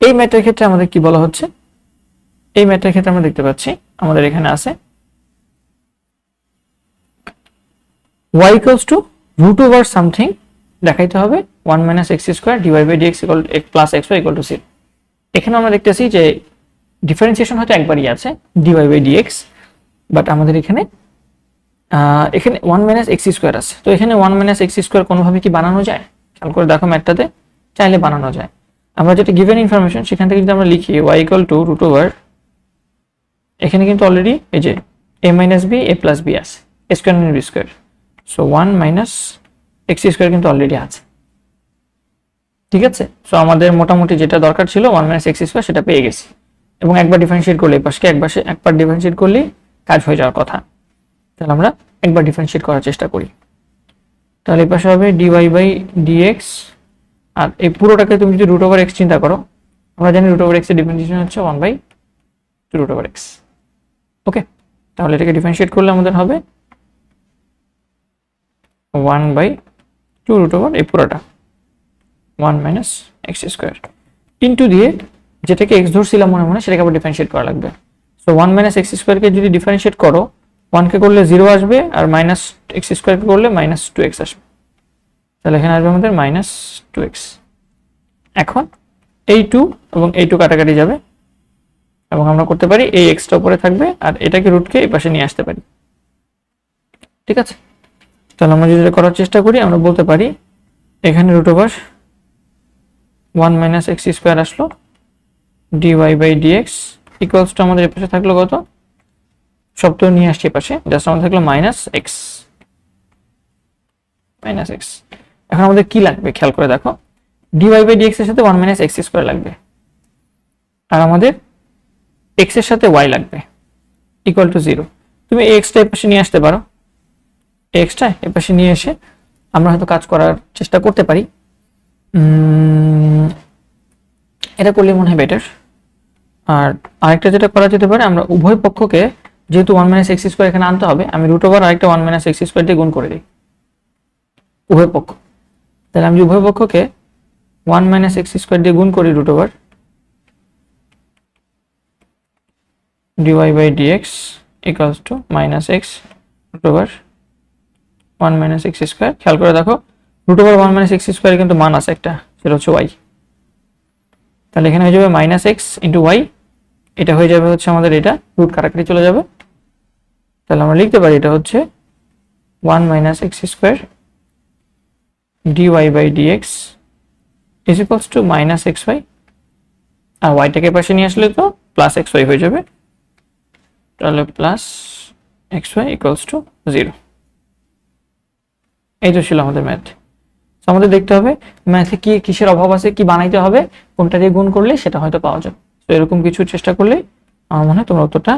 এই ম্যাথের ক্ষেত্রে আমাদের কি বলা হচ্ছে, এই ম্যাথের ক্ষেত্রে আমরা দেখতে পাচ্ছি আমাদের এখানে আছে y equals to root over something দেখাইতে হবে 1 minus x square dy by dx equal to x plus xy equal to 0। এখানে আমরা দেখতেছি যে ডিফারেন্সিয়েশন হয়তো একবারই আছে dy by dx, বাট আমাদের এখানে 1 minus x square আছে। তো এখানে 1 minus x square কোনোভাবে কি বানানো যায়? খেয়াল করে দেখো ম্যাথটাতে, চাইলে বানানো যায়। আমরা যেটা গিভেন ইনফরমেশন সেখান থেকে যদি আমরা লিখি y equal to root over, এখানে কিন্তু অলরেডি এই যে a minus b a plus b আছে, a square minus b square, so 1 minus x square কিন্তু অলরেডি আছে। ঠিক আছে, সো আমাদের মোটামুটি যেটা দরকার ছিল 1 minus x square সেটা পেয়ে গেছি, এবং একবার ডিফারেন্সিয়েট করলে এই পাশকে একবার ডিফারেন্সিয়েট করলেই কাজ হয়ে যাওয়ার কথা। তাহলে আমরা একবার ডিফারেন্সিয়েট করার চেষ্টা করি। তাহলে এই পাশে হবে dy by dx, আর এই পুরোটাকে তুমি যদি root over x চিন্তা করো, আমরা জানি root over x এর ডিফারেন্সিয়েশন হচ্ছে 1 by 2 root over x। ওকে, তাহলে এটাকে ডিফারেন্সিয়েট করলে আমাদের হবে 1 by 2 root over এই পুরোটা 1 minus x square ইনটু দিয়ে যেটাকে x ধরছিলাম মনে মনে সেটাকে আবার ডিফারেন্সিয়েট করা লাগবে। সো 1 minus x square কে যদি ডিফারেন্সিয়েট করো 1 কে করলে 0 আসবে, আর মাইনাস x square কে করলে মাইনাস 2x আসবে। তাহলে এখানে আসবে আমাদের মাইনাস 2x। এখন এই 2 এবং এই 2 কাটাকাটি যাবে, এবং আমরা করতে পারি এই x টা উপরে থাকবে আর এটাকে রুটকে এই পাশে নিয়ে আসতে পারি। ঠিক আছে, তাহলে আমরা যদি এটা করার চেষ্টা করি আমরা বলতে পারি এখানে root over 1 minus x square আসলো dy by dx equals to আমাদের এই পাশে থাকলো কত, সব তো নিয়ে আসছে এই পাশে, জাস্ট আমাদের থাকলো মাইনাস x। এখন আমাদের কি লাগবে খেয়াল করে দেখো, dy by dx এর সাথে 1 minus x square লাগবে, আর আমাদের x এর সাথে y লাগবে ইকুয়াল টু 0। তুমি এই x টা এই পাশে নিয়ে আসতে পারো, x টা এই পাশে নিয়ে এসে আমরা হয়তো কাজ করার চেষ্টা করতে পারি। এটা করলে মনে হয় বেটার। আর আরেকটা যেটা করা যেতে পারে, আমরা উভয় পক্ষকে যেহেতু 1 minus x square এখানে আনতে হবে, আমি রুট ওভার আরেকটা 1 minus x square দিয়ে গুণ করে দিই উভয় পক্ষ। তাহলে আমি উভয় পক্ষকে 1 minus x square দিয়ে গুণ করি root over dy by dx equals to minus x root over 1 minus x square। খেয়াল করে দেখো root over 1 minus x square কিন্তু মান আছে একটা, সেটা হচ্ছে y। তাহলে এখানে হয়ে যাবে minus x into y, এটা হয়ে যাবে হচ্ছে আমাদের এটা রুট কাটাকাটি চলে যাবে। তাহলে আমরা লিখতে পারি এটা হচ্ছে 1 minus x square dy by dx is equals to minus xy, R y টাকে পাশে নিয়ে আসলে তো প্লাস xy হয়ে যাবে। তাহলে প্লাস xy equals to 0। এই তো ছিল আমাদের ম্যাথ। আমাদের দেখতে হবে ম্যাথে কি কিসের অভাব আছে, কি বানাইতে হবে, কোনটা দিয়ে গুণ করলে সেটা হয়তো পাওয়া যাবে। তো এরকম কিছু চেষ্টা করলে আমার মনে হয় তোমরা উত্তরটা